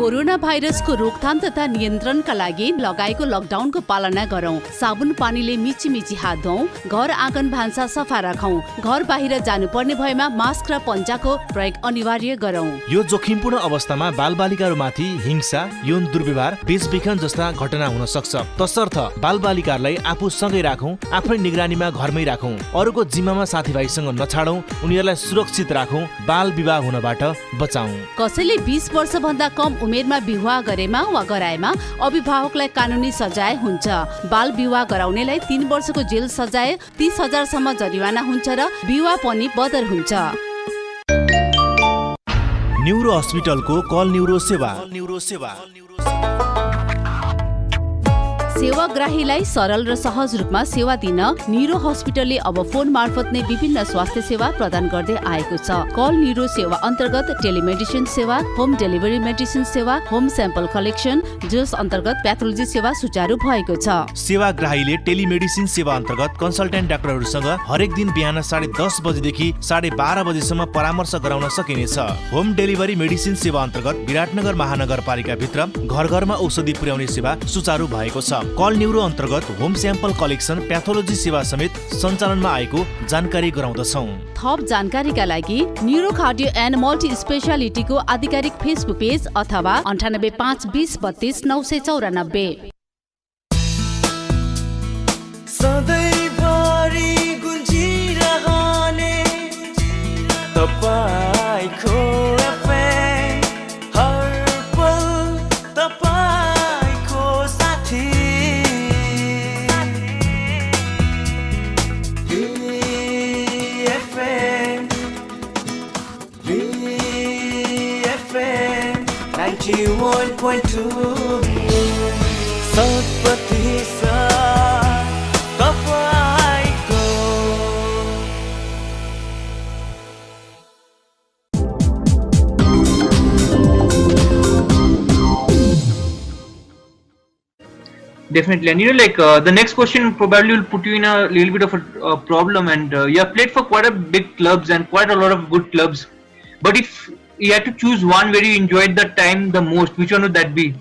कोरोना भाइरसको रोकथाम तथा नियन्त्रणका लागि लगाएको लकडाउनको पालना गरौं। साबुन पानीले मिची मिची हात धौं। घर आँगन भान्सा सफा राखौं। घर बाहिर जानुपर्ने भएमा मास्क र पन्जाको प्रयोग अनिवार्य गरौं। यो जोखिमपूर्ण अवस्थामा बालबालिकाहरूमाथि हिंसा यौन दुर्व्यवहार बेचबिखन जस्ता घटना हुन सक्छ। तसर्थ बालबालिकाहरूलाई आफू सँगै राखौं। आफ्नै निगरानीमा घरमै राखौं। अरूको जिम्मामा साथीभाइसँग नछाडौं। उनीहरूलाई सुरक्षित राखौं। बाल विवाह हुनबाट बचाउँ। कसैले 20 वर्ष भन्दा कम उमेरमा विवाह गरेमा वा गराएमा अभिभावकलाई कानुनी सजाय हुन्छ। बाल विवाह गराउनेलाई 3 वर्षको जेल सजाय 30,000 सम्म जरिवाना हुन्छ र विवाह पनि बदर हुन्छ। न्युरो हस्पिटलको कल न्युरो सेवा सेवाग्राहीलाई सरल र सहज रूपमा सेवा दिन न्युरो हस्पिटलले अब फोन मार्फत नै विभिन्न स्वास्थ्य सेवा प्रदान गर्दै आएको छ। कल न्युरो सेवा अन्तर्गत टेलिमेडिसिन सेवा, होम डेलिभरी मेडिसिन सेवा, होम स्याम्पल कलेक्सन, जस अन्तर्गत प्याथोलोजी सेवा सुचारू भएको छ। सेवाग्राहीले टेलिमेडिसिन सेवा अन्तर्गत कन्सल्टेन्ट डाक्टरहरूसँग हरेक दिन बिहान 10:30 बजेदेखि 12:30 बजेसम्म परामर्श गराउन सकिनेछ। होम डेलिभरी मेडिसिन सेवा अन्तर्गत विराटनगर महानगरपालिका भित्र घर घरमा औषधि पुर्याउने सेवा सुचारू भएको छ। कल न्युरो अन्तर्गत होम स्याम्पल कलेक्सन प्याथोलोजी सेवा समेत सञ्चालनमा आएको जानकारी गराउँदछौँ। थप जानकारीका लागि न्युरो कार्डियो एन्ड मल्टी स्पेशालिटीको आधिकारिक फेसबुक पेज अथवा 98 5 20 32 994। सधैँभरि गुन्जिरहने तपाईको एफएम हर पल तपाईको साथी BFM 91.2 तपाईको। Definitely, and the next question probably will put you in a little bit of a problem, and you have played for quite a big clubs and quite a lot of good clubs, but if you had to choose one where you enjoyed the time the most, which one would that be?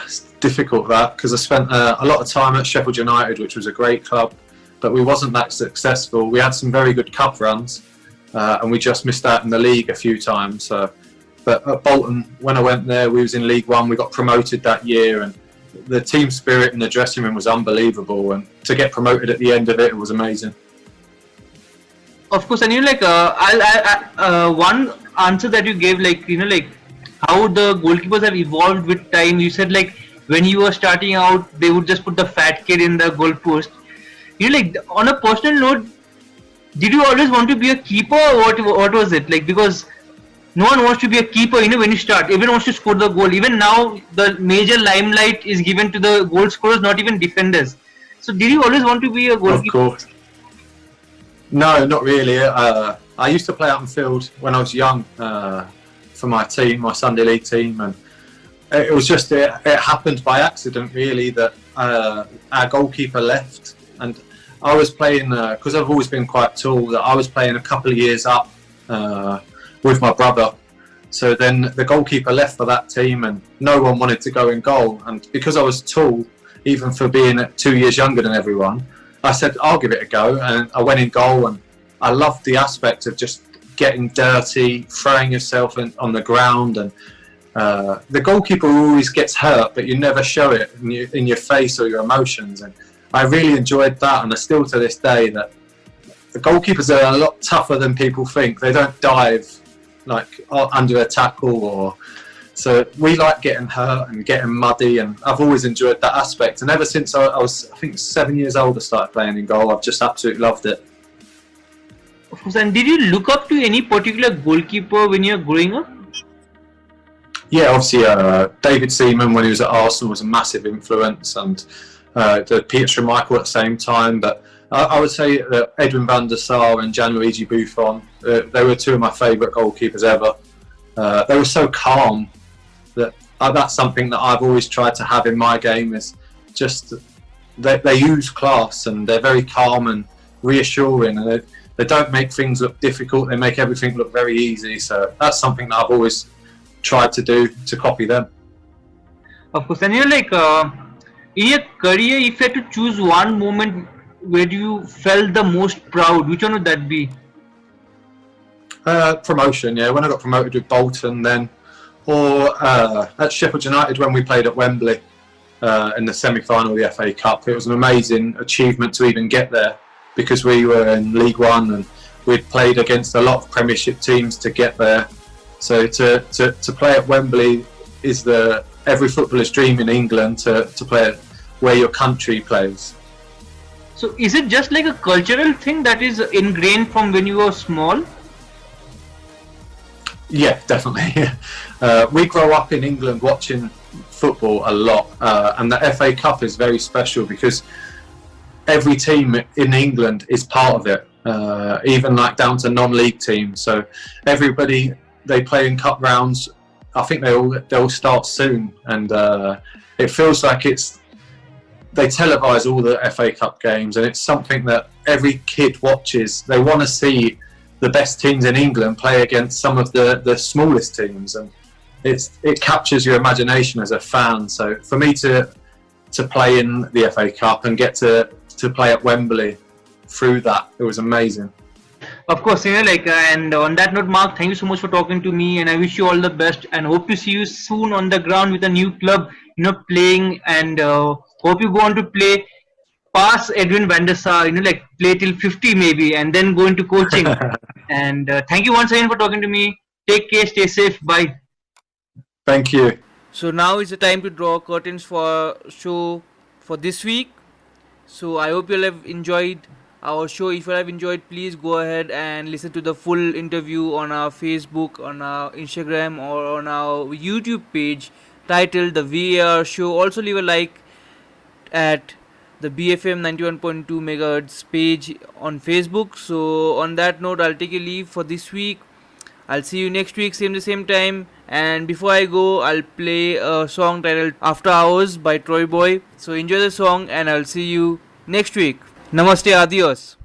It's difficult that, because I spent a lot of time at Sheffield United, which was a great club, but we wasn't that successful. We had some very good cup runs, and we just missed out in the league a few times. But at Bolton, when I went there, we was in League One. We got promoted that year, and the team spirit in the dressing room was unbelievable. And to get promoted at the end of it, it was amazing. Of course, and one answer that you gave, how the goalkeepers have evolved with time. You said when you were starting out, they would just put the fat kid in the goalpost. On a personal note, did you always want to be a keeper, or what was it because no one wants to be a keeper, when you start, everyone wants to score the goal. Even now, the major limelight is given to the goal scorers, not even defenders. So did you always want to be a goalkeeper? Of course. No, not really. I used to play out in field when I was young for my team, my Sunday League team, and it was just it happened by accident really that our goalkeeper left, and I was playing because I've always been quite tall. That I was playing a couple of years up with my brother. So then the goalkeeper left for that team, and no one wanted to go in goal. And because I was tall, even for being 2 years younger than everyone, I said, I'll give it a go. And I went in goal, and I loved the aspect of just getting dirty, throwing yourself on the ground. And the goalkeeper always gets hurt, but you never show it in your face or your emotions. And I really enjoyed that. And I still to this day that the goalkeepers are a lot tougher than people think. They don't dive like under a tackle, or so we like getting hurt and getting muddy, and I've always enjoyed that aspect. And ever since I was, I think, 7 years old, I started playing in goal. I've just absolutely loved it. Of course. And did you look up to any particular goalkeeper when you were growing up? Yeah, obviously David Seaman when he was at Arsenal was a massive influence, and the Peter Schmeichel at the same time. But I would say that Edwin van der Sar and Gianluigi Buffon, they were two of my favourite goalkeepers ever. They were so calm that that's something that I've always tried to have in my game, is just they use class, and they're very calm and reassuring, and they don't make things look difficult. They make everything look very easy. So that's something that I've always tried to do, to copy them. Of course. And in your career, if you had to choose one moment where you felt the most proud, which one would that be? Promotion, yeah. When I got promoted with Bolton then, or at Sheffield United when we played at Wembley in the semi-final of the FA Cup. It was an amazing achievement to even get there, because we were in League One and we'd played against a lot of Premiership teams to get there. So to play at Wembley is every footballer's dream in England, to play where your country plays. So is it just like a cultural thing that is ingrained from when you were small? Yeah, definitely. We grow up in England watching football a lot, and the FA Cup is very special because every team in England is part of it, even like down to non-league teams. So everybody, they play in cup rounds. I think they'll start soon, and it feels like they televise all the FA Cup games, and it's something that every kid watches. They want to see the best teams in England play against some of the smallest teams, and it captures your imagination as a fan. So for me to play in the FA Cup and get to play at Wembley through that, it was amazing. Of course, and on that note, Mark, thank you so much for talking to me, and I wish you all the best, and hope to see you soon on the ground with a new club, playing, and hope you go on to play past Edwin van der Sar, play till 50 maybe, and then go into coaching. And thank you once again for talking to me. Take care, stay safe, bye. Thank you. So now is the time to draw curtains for show for this week. So I hope you'll have enjoyed our show. If you have enjoyed, please go ahead and listen to the full interview on our Facebook, on our Instagram, or on our YouTube page titled The VAR Show. Also leave a like at the BFM 91.2 MHz page on Facebook. So on that note, I'll take a leave for this week. I'll see you next week, same time. And before I go, I'll play a song titled After Hours by Troy Boy. So enjoy the song, and I'll see you next week. Namaste, adios.